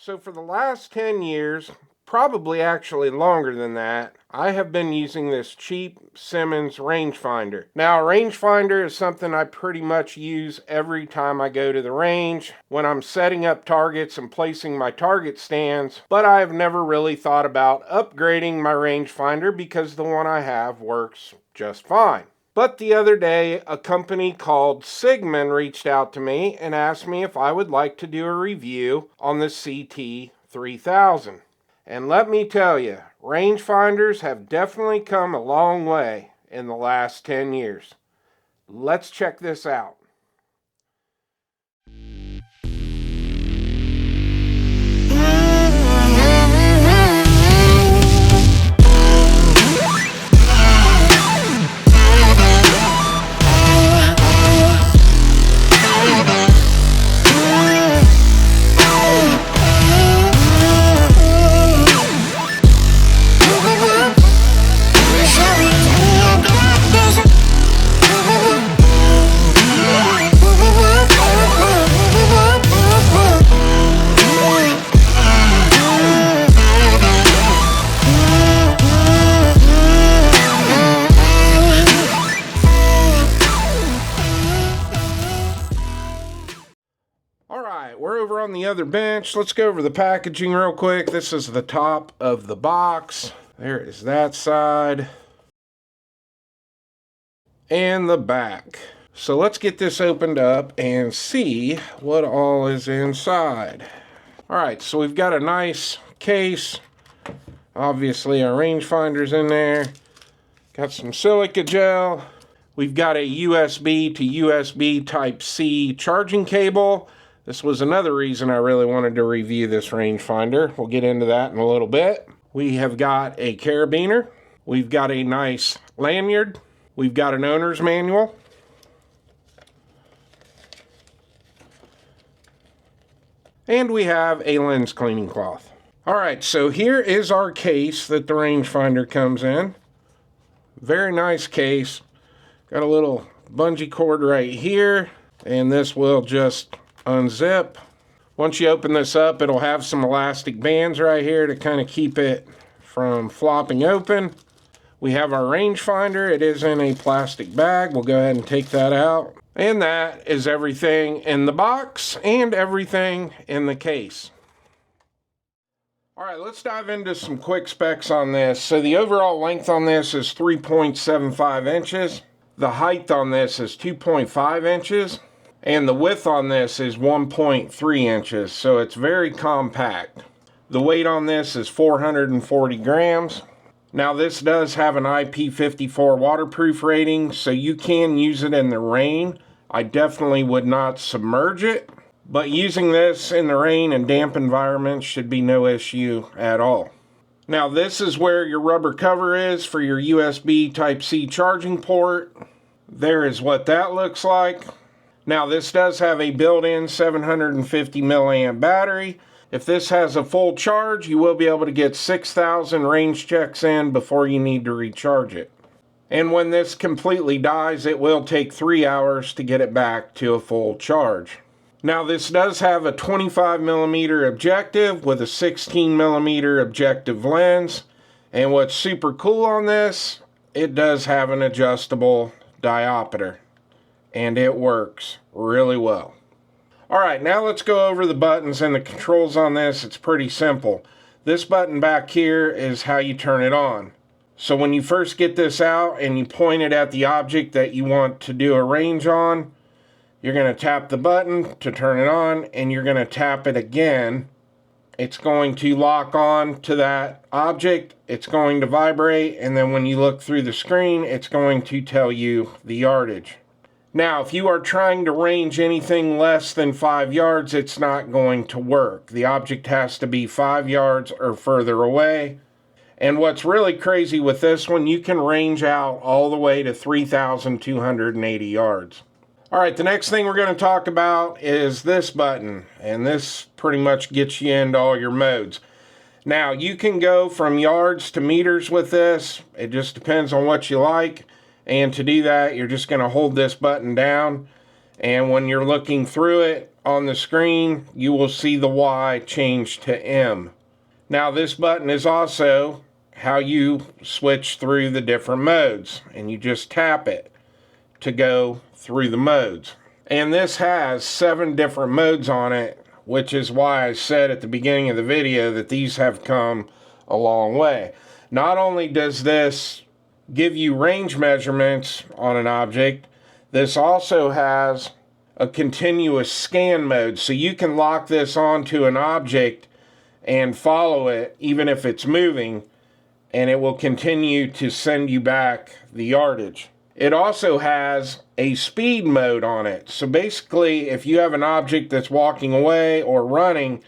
So for the last 10 years, probably actually longer than that, I have been using this cheap Simmons rangefinder. Now, a rangefinder is something I pretty much use every time I go to the range when I'm setting up targets and placing my target stands, but I have never really thought about upgrading my rangefinder because the one I have works just fine. But the other day, a company called CIGMAN reached out to me and asked me if I would like to do a review on the CT-3000. And let me tell you, rangefinders have definitely come a long way in the last 10 years. Let's check this out. We're over on the other bench. Let's go over the packaging real quick. This is the top of the box. There is that side. And the back. So let's get this opened up and see what all is inside. Alright, so we've got a nice case. Obviously our rangefinder's in there. Got some silica gel. We've got a USB to USB Type-C charging cable. This was another reason I really wanted to review this rangefinder. We'll get into that in a little bit. We have got a carabiner. We've got a nice lanyard. We've got an owner's manual. And we have a lens cleaning cloth. Alright, so here is our case that the rangefinder comes in. Very nice case. Got a little bungee cord right here. And this will just unzip. Once you open this up, it'll have some elastic bands right here to kind of keep it from flopping open. We have our rangefinder. It is in a plastic bag. We'll go ahead and take that out. And that is everything in the box and everything in the case. Alright, let's dive into some quick specs on this. So the overall length on this is 3.75 inches. The height on this is 2.5 inches. And the width on this is 1.3 inches, so it's very compact. The weight on this is 440 grams. Now this does have an IP54 waterproof rating, so you can use it in the rain. I definitely would not submerge it, but using this in the rain and damp environments should be no issue at all. Now this is where your rubber cover is for your USB Type-C charging port. There is what that looks like. Now this does have a built-in 750 milliamp battery. If this has a full charge, you will be able to get 6,000 range checks in before you need to recharge it. And when this completely dies, it will take 3 hours to get it back to a full charge. Now this does have a 25mm objective with a 16mm objective lens. And what's super cool on this, it does have an adjustable diopter. And it works really well. Alright, now let's go over the buttons and the controls on this. It's pretty simple. This button back here is how you turn it on. So when you first get this out and you point it at the object that you want to do a range on, you're going to tap the button to turn it on, and you're going to tap it again. It's going to lock on to that object. It's going to vibrate, and then when you look through the screen, it's going to tell you the yardage. Now, if you are trying to range anything less than 5 yards, it's not going to work. The object has to be 5 yards or further away. And what's really crazy with this one, you can range out all the way to 3,280 yards. Alright, the next thing we're going to talk about is this button. And this pretty much gets you into all your modes. Now, you can go from yards to meters with this. It just depends on what you like. And to do that, you're just going to hold this button down. And when you're looking through it, on the screen, you will see the Y change to M. Now this button is also how you switch through the different modes, and you just tap it to go through the modes. And this has 7 different modes on it, which is why I said at the beginning of the video that these have come a long way. Not only does this give you range measurements on an object, this also has a continuous scan mode, so you can lock this onto an object and follow it even if it's moving, and it will continue to send you back the yardage. It also has a speed mode on it, so basically if you have an object that's walking away or running,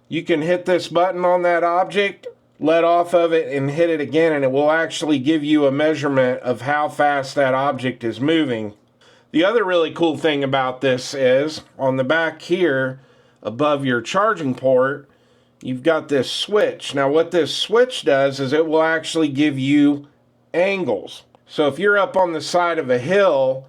you can hit this button on that object, let off of it, and hit it again, and it will actually give you a measurement of how fast that object is moving. The other really cool thing about this is on the back here above your charging port, you've got this switch. Now what this switch does is it will actually give you angles. So if you're up on the side of a hill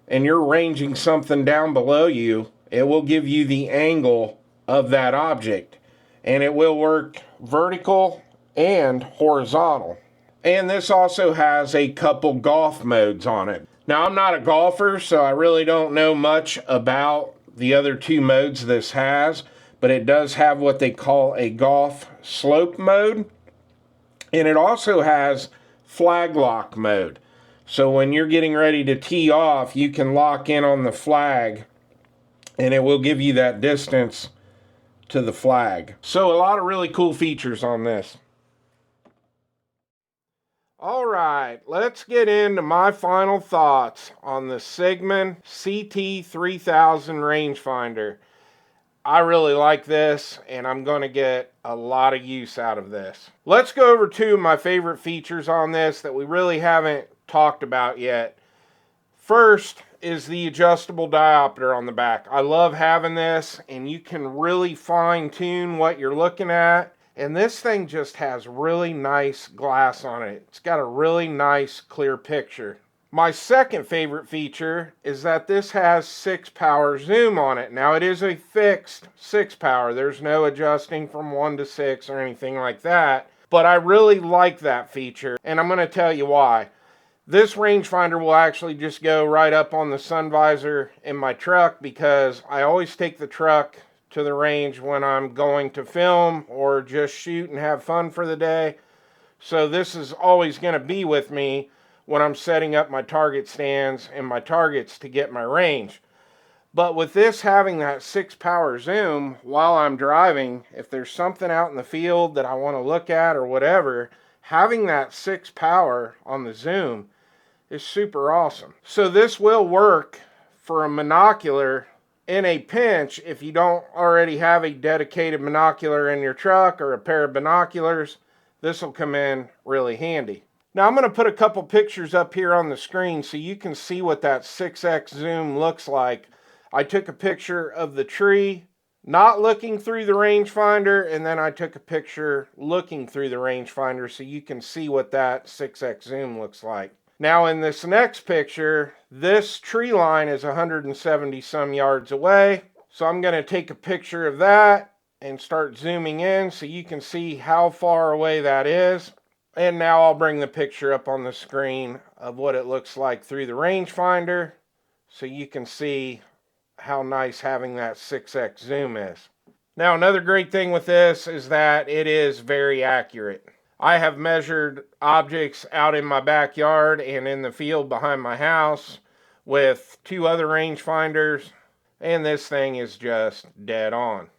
and you're ranging something down below you, it will give you the angle of that object, and it will work vertical and horizontal. And this also has a couple golf modes on it. Now I'm not a golfer, so I really don't know much about the other 2 modes this has, but it does have what they call a golf slope mode, and it also has flag lock mode. So when you're getting ready to tee off, you can lock in on the flag, and it will give you that distance to the flag. So a lot of really cool features on this. All right, let's get into my final thoughts on the CIGMAN CT-3000 rangefinder. I really like this, and I'm going to get a lot of use out of this. Let's go over 2 of my favorite features on this that we really haven't talked about yet. First is the adjustable diopter on the back. I love having this, and you can really fine-tune what you're looking at. And this thing just has really nice glass on it. It's got a really nice clear picture. My second favorite feature is that this has 6-power zoom on it. Now it is a fixed 6-power. There's no adjusting from 1 to 6 or anything like that. But I really like that feature, and I'm going to tell you why. This rangefinder will actually just go right up on the sun visor in my truck, because I always take the truck to the range when I'm going to film or just shoot and have fun for the day. So this is always going to be with me when I'm setting up my target stands and my targets to get my range. But with this having that 6-power zoom while I'm driving, if there's something out in the field that I want to look at or whatever, having that 6-power on the zoom is super awesome. So this will work for a monocular in a pinch if you don't already have a dedicated monocular in your truck or a pair of binoculars. This will come in really handy. Now I'm going to put a couple pictures up here on the screen so you can see what that 6x zoom looks like. I took a picture of the tree not looking through the rangefinder, and then I took a picture looking through the rangefinder so you can see what that 6x zoom looks like. Now in this next picture, this tree line is 170 some yards away. So I'm going to take a picture of that and start zooming in so you can see how far away that is. And now I'll bring the picture up on the screen of what it looks like through the rangefinder so you can see how nice having that 6x zoom is. Now another great thing with this is that it is very accurate. I have measured objects out in my backyard and in the field behind my house with 2 other rangefinders, and this thing is just dead on.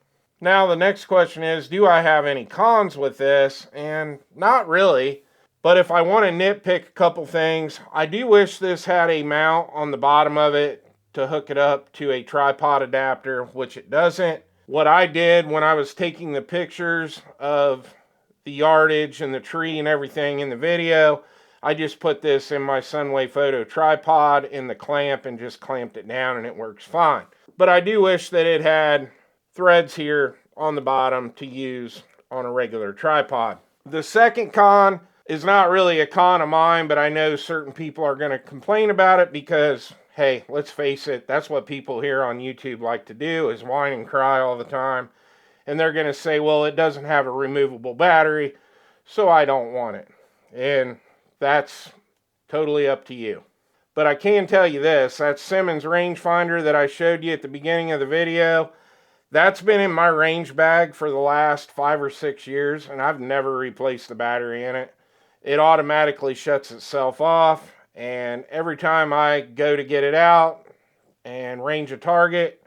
Now the next question is, do I have any cons with this? And not really, but if I want to nitpick a couple things, I do wish this had a mount on the bottom of it to hook it up to a tripod adapter, which it doesn't. What I did when I was taking the pictures of the yardage and the tree and everything in the video, I just put this in my Sunway Photo tripod in the clamp and just clamped it down, and it works fine. But I do wish that it had threads here on the bottom to use on a regular tripod. The second con is not really a con of mine, but I know certain people are going to complain about it because, hey, let's face it, that's what people here on YouTube like to do, is whine and cry all the time. And they're going to say, well, it doesn't have a removable battery, so I don't want it. And that's totally up to you. But I can tell you this, that Simmons rangefinder that I showed you at the beginning of the video, that's been in my range bag for the last 5 or 6 years, and I've never replaced the battery in it. It automatically shuts itself off, and every time I go to get it out and range a target,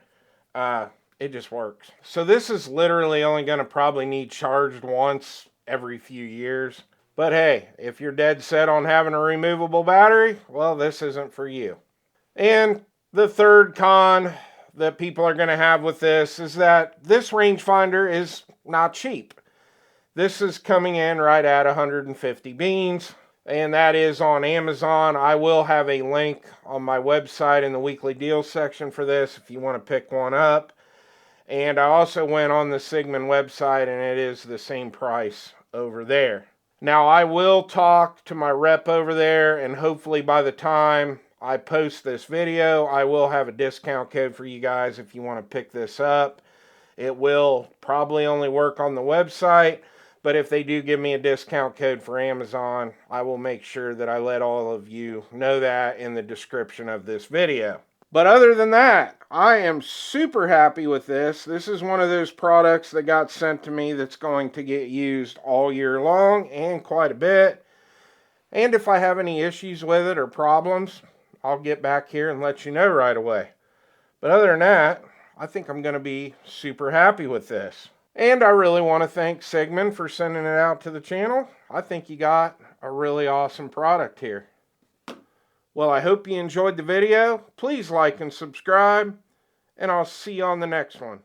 it just works. So this is literally only going to probably need charged once every few years. But hey, if you're dead set on having a removable battery, well, this isn't for you. And the third con that people are going to have with this is that this rangefinder is not cheap. This is coming in right at 150 beans, and that is on Amazon. I will have a link on my website in the weekly deals section for this if you want to pick one up. And I also went on the CIGMAN website, and it is the same price over there. Now, I will talk to my rep over there, and hopefully by the time I post this video, I will have a discount code for you guys if you want to pick this up. It will probably only work on the website, but if they do give me a discount code for Amazon, I will make sure that I let all of you know that in the description of this video. But other than that, I am super happy with this. This is one of those products that got sent to me that's going to get used all year long and quite a bit. And if I have any issues with it or problems, I'll get back here and let you know right away. But other than that, I think I'm going to be super happy with this. And I really want to thank CIGMAN for sending it out to the channel. I think you got a really awesome product here. Well, I hope you enjoyed the video. Please like and subscribe, and I'll see you on the next one.